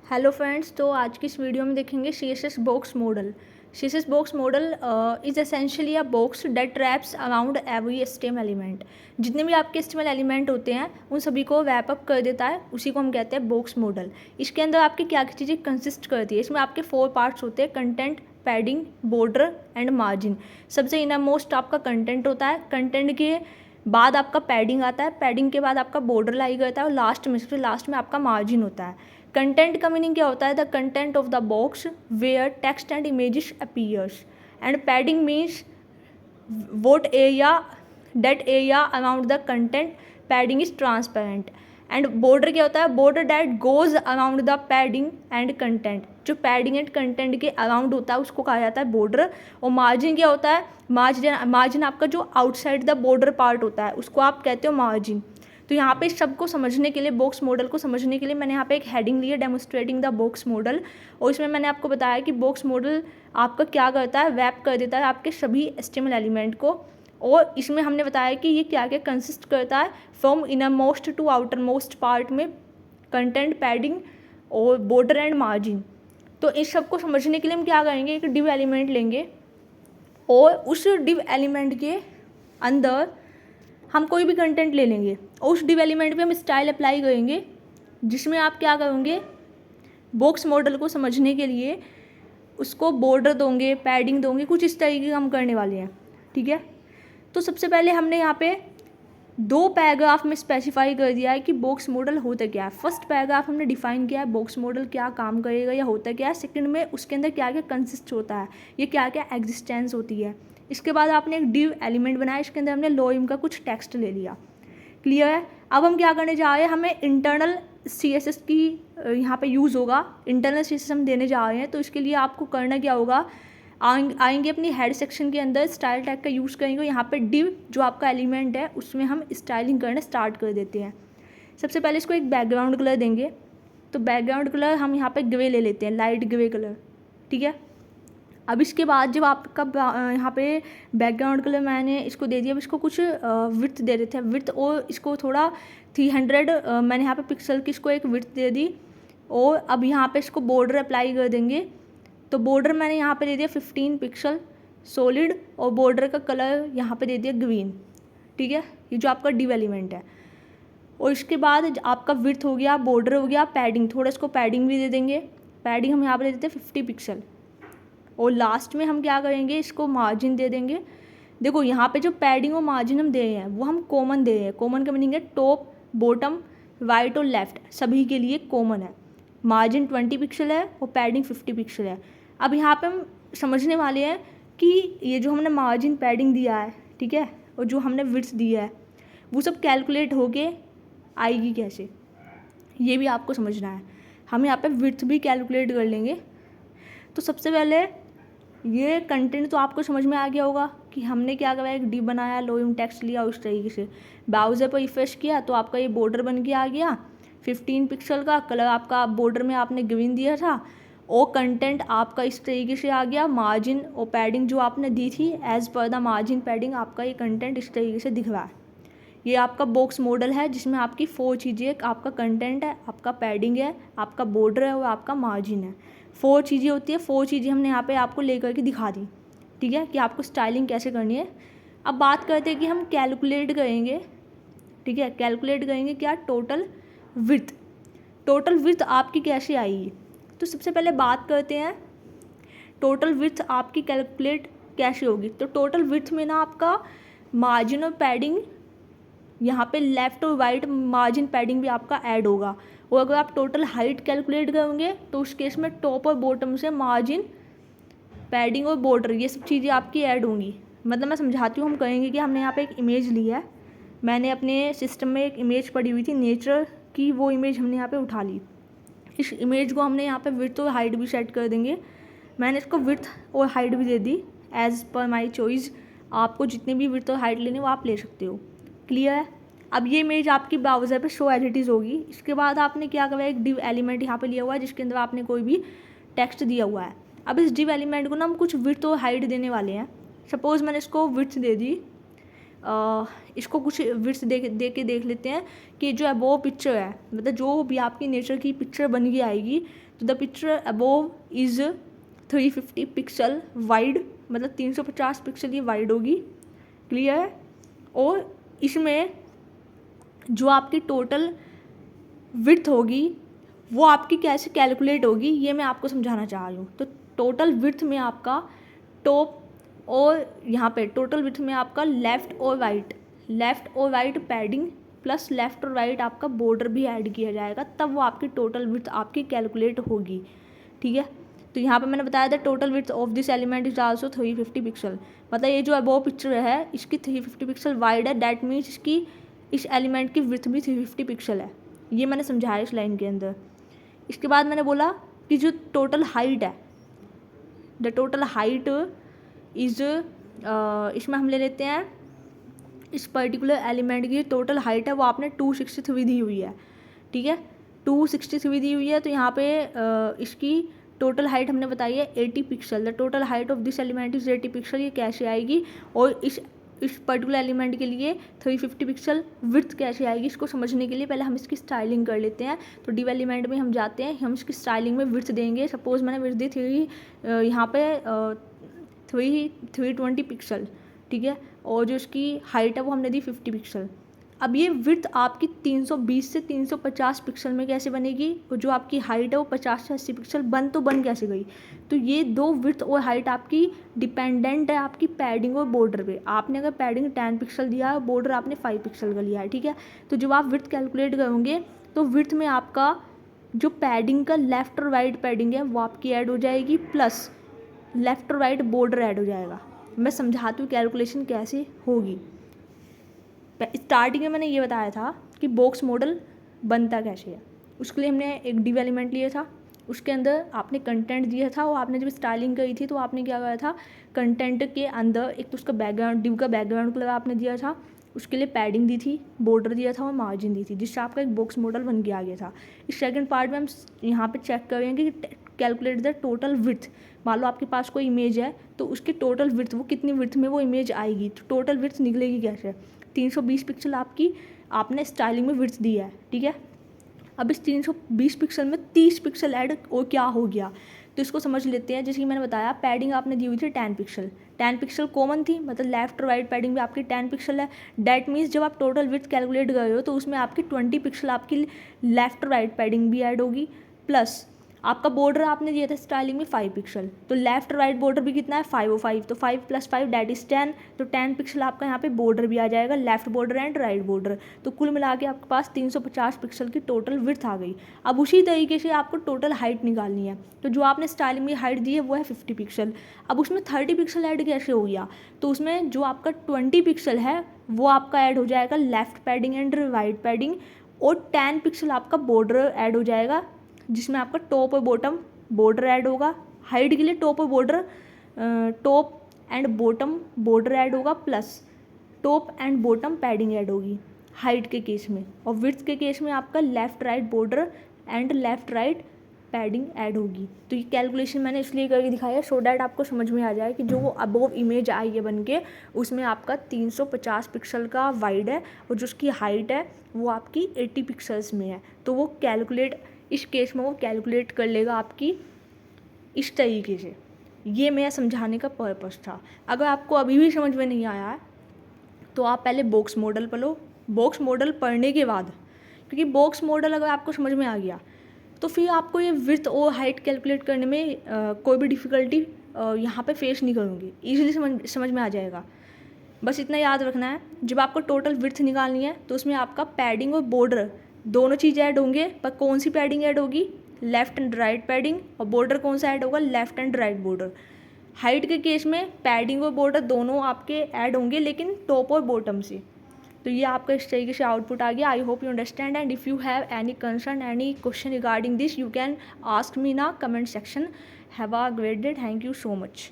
Hello friends, तो आज की इस वीडियो में देखेंगे C S S box model. C S S box model is essentially a box that wraps around every HTML element. जितने भी आपके एचटीएमएल एलिमेंट होते हैं उन सभी को रैप अप कर देता है, उसी को हम कहते हैं बॉक्स मॉडल। इसके अंदर आपकी क्या क्या चीज़ें कंसिस्ट करती है, इसमें आपके 4 पार्ट्स होते हैं: content, padding, border and margin. सबसे इनर मोस्ट आपका कंटेंट होता है, कंटेंट के बाद आपका पैडिंग आता है, पैडिंग के बाद आपका बॉर्डर लाई करता है और लास्ट में सबसे लास्ट में आपका मार्जिन होता है। कंटेंट का मीनिंग क्या होता है? The content of the box where text and images appears. And padding means what area that area around the content padding is transparent. And border क्या होता है? Border that goes around the padding and content. जो padding and content के around होता है उसको कहा जाता है बॉर्डर। और मार्जिन क्या होता है? मार्जिन आपका जो आउटसाइड द बॉर्डर पार्ट होता है उसको आप कहते हो मार्जिन। तो यहाँ पे इस सबको समझने के लिए, बॉक्स मॉडल को समझने के लिए मैंने यहाँ पे एक हेडिंग ली है, डेमोस्ट्रेटिंग द बॉक्स मॉडल। और इसमें मैंने आपको बताया कि बॉक्स मॉडल आपका क्या करता है, रैप कर देता है आपके सभी एचटीएमएल एलिमेंट को। और इसमें हमने बताया कि ये क्या क्या कंसिस्ट करता है, from inner most to outer most part में कंटेंट, पैडिंग और बॉर्डर एंड मार्जिन। तो इस सबको समझने के लिए हम क्या करेंगे, एक डिव एलिमेंट लेंगे और उस डिव एलिमेंट के अंदर हम कोई भी कंटेंट ले लेंगे और उस डिव एलिमेंट पे हम स्टाइल अप्लाई करेंगे, जिसमें आप क्या करोगे, बॉक्स मॉडल को समझने के लिए उसको बॉर्डर दोगे, पैडिंग दोगे, कुछ इस तरीके का हम करने वाले हैं। ठीक है, तो सबसे पहले हमने यहाँ पे 2 पैराग्राफ में स्पेसिफाई कर दिया है कि बॉक्स मॉडल होता क्या है। फर्स्ट पैराग्राफ हमने डिफाइन किया है बॉक्स मॉडल क्या काम करेगा या होता क्या है। सेकंड में उसके अंदर क्या क्या कंसिस्ट होता है, ये क्या क्या एग्जिस्टेंस होती है। इसके बाद आपने एक डिव एलिमेंट बनाया, इसके अंदर हमने लोइम का कुछ टेक्स्ट ले लिया। क्लियर है? अब हम क्या करने जा रहे हैं, हमें इंटरनल CSS की यहाँ पे यूज़ होगा, इंटरनल CSS हम देने जा रहे हैं। तो इसके लिए आपको करना क्या होगा, आएंगे अपनी हेड सेक्शन के अंदर स्टाइल टैग का यूज़ करेंगे। यहाँ पे डिव जो आपका एलिमेंट है उसमें हम स्टाइलिंग करना स्टार्ट कर देते हैं। सबसे पहले इसको एक बैकग्राउंड कलर देंगे। तो बैकग्राउंड कलर हम यहाँ पे ग्रे ले लेते हैं, लाइट ग्रे कलर। ठीक है, अब इसके बाद जब आपका यहाँ पे बैकग्राउंड कलर मैंने इसको दे दिया, अब इसको कुछ विड्थ दे देते हैं, विड्थ, और इसको थोड़ा 300 मैंने यहाँ पे पिक्सल की इसको एक विड्थ दे दी। और अब यहाँ पे इसको बॉर्डर अप्लाई कर देंगे। तो बॉर्डर मैंने यहाँ पे दे दिया 15 पिक्सल सॉलिड और बॉर्डर का कलर यहाँ पे दे दिया ग्रीन। ठीक है, ये जो आपका डिव एलिमेंट है। और इसके बाद आपका विड्थ हो गया, बॉर्डर हो गया, पैडिंग, थोड़ा इसको पैडिंग भी दे देंगे। पैडिंग हम यहाँ पे दे देते हैं 50 पिक्सल। और लास्ट में हम क्या करेंगे, इसको मार्जिन दे देंगे। देखो यहाँ पे जो पैडिंग और मार्जिन हम दे रहे हैं वो हम कॉमन दे रहे हैं। कॉमन का मीनिंग है टॉप, बॉटम, राइट और लेफ्ट सभी के लिए कॉमन है। मार्जिन 20 पिक्सल है और पैडिंग 50 पिक्सल है। अब यहाँ पे हम समझने वाले हैं कि ये जो हमने मार्जिन पैडिंग दिया है, ठीक है, और जो हमने विड्थ दिया है वो सब कैलकुलेट होके आएगी कैसे, ये भी आपको समझना है। हम यहाँ पे विड्थ भी कैलकुलेट कर लेंगे। तो सबसे पहले ये कंटेंट तो आपको समझ में आ गया होगा कि हमने क्या करा, एक डिव बनाया, लोइम टेक्स्ट लिया, उस तरीके से ब्राउज़र पर रिफ्रेश किया तो आपका ये बॉर्डर बन के आ गया 15 पिक्सल का। कलर आपका बॉर्डर में आपने ग्रीन दिया था और कंटेंट आपका इस तरीके से आ गया। मार्जिन और पैडिंग जो आपने दी थी as per the margin padding, आपका ये कंटेंट इस तरीके से दिख रहा है। ये आपका बॉक्स मॉडल है जिसमें आपकी 4 चीज़ें, आपका कंटेंट है, आपका पैडिंग है, आपका बॉर्डर है और आपका मार्जिन है। 4 चीज़ें होती है। 4 चीज़ें हमने यहाँ पे आपको लेकर के दिखा दी। ठीक है, कि आपको स्टाइलिंग कैसे करनी है। अब बात करते हैं कि हम कैलकुलेट करेंगे। ठीक है, कैलकुलेट करेंगे क्या, टोटल विड्थ। टोटल विड्थ आपकी कैसे आएगी, तो सबसे पहले बात करते हैं टोटल विड्थ आपकी कैलकुलेट कैसे होगी। तो टोटल विड्थ में ना आपका मार्जिन और पैडिंग, यहाँ पे लेफ़्ट और राइट मार्जिन पैडिंग भी आपका ऐड होगा। और अगर आप टोटल हाइट कैलकुलेट करोगे तो उस केस में टॉप और बॉटम से मार्जिन, पैडिंग और बॉर्डर ये सब चीज़ें आपकी ऐड होंगी। मतलब मैं समझाती हूँ, हम कहेंगे कि हमने यहाँ पे एक इमेज ली है, मैंने अपने सिस्टम में एक इमेज पड़ी हुई थी नेचर की, वो इमेज हमने यहाँ पे उठा ली। इस इमेज को हमने यहाँ पे विड्थ और हाइट भी सेट कर देंगे। मैंने इसको विड्थ और हाइट भी दे दी एज़ पर माई चॉइस। आपको जितनी भी विड्थ और हाइट लेनी वो आप ले सकते हो। क्लियर है? अब ये इमेज आपकी ब्राउज़र पे शो एज इट इज़ होगी। इसके बाद आपने क्या करा, एक डिव एलिमेंट यहाँ पे लिया हुआ है जिसके अंदर आपने कोई भी टेक्स्ट दिया हुआ है। अब इस डिव एलिमेंट को ना हम कुछ विड्थ और हाइट देने वाले हैं। सपोज़ मैंने इसको विड्थ दे दी इसको कुछ विड्थ दे के देख लेते हैं कि जो अबोव पिक्चर है, मतलब जो भी आपकी नेचर की पिक्चर बन के आएगी, तो the picture above is 350 pixel wide, मतलब 350 पिक्सल ये वाइड होगी, क्लियर है। और इसमें जो आपकी टोटल विड्थ होगी वो आपकी कैसे कैलकुलेट होगी, ये मैं आपको समझाना चाह रही हूँ। तो टोटल विड्थ में आपका टॉप और यहाँ पे टोटल विड्थ में आपका लेफ़्ट और राइट पैडिंग प्लस लेफ़्ट और राइट आपका बॉर्डर भी ऐड किया जाएगा, तब वो आपकी टोटल विड्थ आपकी कैलकुलेट होगी, ठीक है। तो यहाँ पे मैंने बताया था total width of this element is also 350 pixel, मतलब ये जो अबोव पिक्चर है इसकी 350 पिक्सल वाइड है, डैट मीन्स इसकी इस एलिमेंट की विड्थ भी 350 पिक्सल है, ये मैंने समझाया इस लाइन के अंदर। इसके बाद मैंने बोला कि जो टोटल हाइट है, द टोटल हाइट इज़ इसमें हम ले लेते हैं इस पर्टिकुलर एलिमेंट की टोटल हाइट है वो आपने 263 दी हुई है, ठीक है, 263 दी हुई है। तो यहाँ पे इसकी टोटल हाइट हमने बताई है 80 pixel, the total height of this element is 80 pixel, ये कैसे आएगी, और इस पर्टिकुलर एलिमेंट के लिए 350 पिक्सल विड्थ कैसे आएगी, इसको समझने के लिए पहले हम इसकी स्टाइलिंग कर लेते हैं। तो डिव एलिमेंट में हम जाते हैं, हम इसकी स्टाइलिंग में विड्थ देंगे। सपोज मैंने विड्थ दी थी यहाँ पे 320 पिक्सल, ठीक है, और जो इसकी हाइट है वो हमने दी 50 पिक्सल। अब ये विड्थ आपकी 320 से 350 पिक्सल में कैसे बनेगी, और जो आपकी हाइट है वो 50 से 80 पिक्सल तो बन कैसे गई। तो ये दो विड्थ और हाइट आपकी डिपेंडेंट है आपकी पैडिंग और बॉर्डर पे। आपने अगर पैडिंग 10 पिक्सल दिया है, बॉर्डर आपने 5 पिक्सल का लिया है, ठीक है। तो जब आप विड्थ कैलकुलेट करोगे तो विड्थ में आपका जो पैडिंग का लेफ़्ट और राइट पैडिंग है वो आपकी ऐड हो जाएगी, प्लस लेफ़्ट और राइट बॉर्डर ऐड हो जाएगा। मैं समझाती हूँ कैलकुलेशन कैसे होगी। स्टार्टिंग में मैंने ये बताया था कि बॉक्स मॉडल बनता कैसे है, उसके लिए हमने एक डिव एलिमेंट लिया था, उसके अंदर आपने कंटेंट दिया था, और आपने जब स्टाइलिंग करी थी तो आपने क्या करा था, कंटेंट के अंदर एक तो उसका बैकग्राउंड, डिव का बैकग्राउंड कलर आपने दिया था, उसके लिए पैडिंग दी थी, बॉर्डर दिया था और मार्जिन दी थी, जिससे आपका एक बॉक्स मॉडल बन के आ गया था। इस सेकंड पार्ट में हम यहाँ पे चेक करेंगे कि कैलकुलेट द टोटल विड्थ। मान लो आपके पास कोई इमेज है तो उसकी टोटल विड्थ वो कितनी विड्थ में वो इमेज आएगी, तो टोटल विड्थ निकलेगी कैसे। 320 पिक्सल आपने स्टाइलिंग में विड्थ दी है, ठीक है। अब इस 320 पिक्सल में 30 पिक्सल ऐड और क्या हो गया, तो इसको समझ लेते हैं। जैसे कि मैंने बताया पैडिंग आपने दी हुई थी 10 पिक्सल, 10 पिक्सल कॉमन थी, मतलब लेफ्ट और राइट पैडिंग भी आपकी 10 पिक्सल है। डैट मीन्स जब आप टोटल विड्थ कैलकुलेट कर रहे हो तो उसमें आपकी 20 पिक्सल आपकी लेफ्ट और राइट पैडिंग भी ऐड होगी, प्लस आपका बॉर्डर आपने दिया था स्टाइलिंग में 5 पिक्सल, तो लेफ्ट राइट बॉर्डर भी कितना है 5 और 5, तो 5 + 5 डैट इज 10, तो 10 पिक्सल आपका यहाँ पे बॉर्डर भी आ जाएगा, left border and right border. तो कुल मिला के आपके पास 350 पिक्सल की टोटल विड्थ आ गई। अब उसी तरीके से आपको टोटल हाइट निकालनी है, तो जो आपने स्टाइलिंग में हाइट दी है वो है 50 पिक्सल। अब उसमें 30 पिक्सल ऐड कैसे हो गया, तो उसमें जो आपका 20 पिक्सल है वो आपका ऐड हो जाएगा left padding and right padding, और 10 पिक्सल आपका बॉर्डर ऐड हो जाएगा, जिसमें आपका टॉप और बॉटम बॉर्डर ऐड होगा। हाइट के लिए टॉप और border, top and bottom border add होगा, plus top and bottom padding add होगी हाइट के केस में, और विड्थ के केस में आपका left right border and left right padding add होगी। तो ये कैलकुलेशन मैंने इसलिए करके दिखाया सो डैट आपको समझ में आ जाए कि जो वो अबोव इमेज आई है बन के, उसमें आपका 350 पिक्सल का वाइड है और जो उसकी हाइट है वो आपकी 80 पिक्सल्स में है। तो वो कैलकुलेट इस केस में वो कैलकुलेट कर लेगा आपकी इस तरीके से। ये मेरा समझाने का पर्पस था। अगर आपको अभी भी समझ में नहीं आया है तो आप पहले बॉक्स मॉडल पढ़ो, बॉक्स मॉडल पढ़ने के बाद, क्योंकि बॉक्स मॉडल अगर आपको समझ में आ गया तो फिर आपको ये विड्थ और हाइट कैलकुलेट करने में कोई भी डिफ़िकल्टी यहाँ पे फेस नहीं करूँगी, ईजिली समझ में आ जाएगा। बस इतना याद रखना है, जब आपको टोटल विड्थ निकालनी है तो उसमें आपका पैडिंग और बॉर्डर दोनों चीज़ ऐड होंगे, पर कौन सी पैडिंग ऐड होगी, लेफ्ट एंड राइट पैडिंग, और बॉर्डर कौन सा ऐड होगा, left and right border. Height के केस में पैडिंग और बॉर्डर दोनों आपके ऐड होंगे, लेकिन टॉप और बॉटम से। तो ये आपका इस तरीके से आउटपुट आ गया। I hope you understand, and if you have any concern any question regarding this you can ask me ना comment section. Have a great day, thank you so much.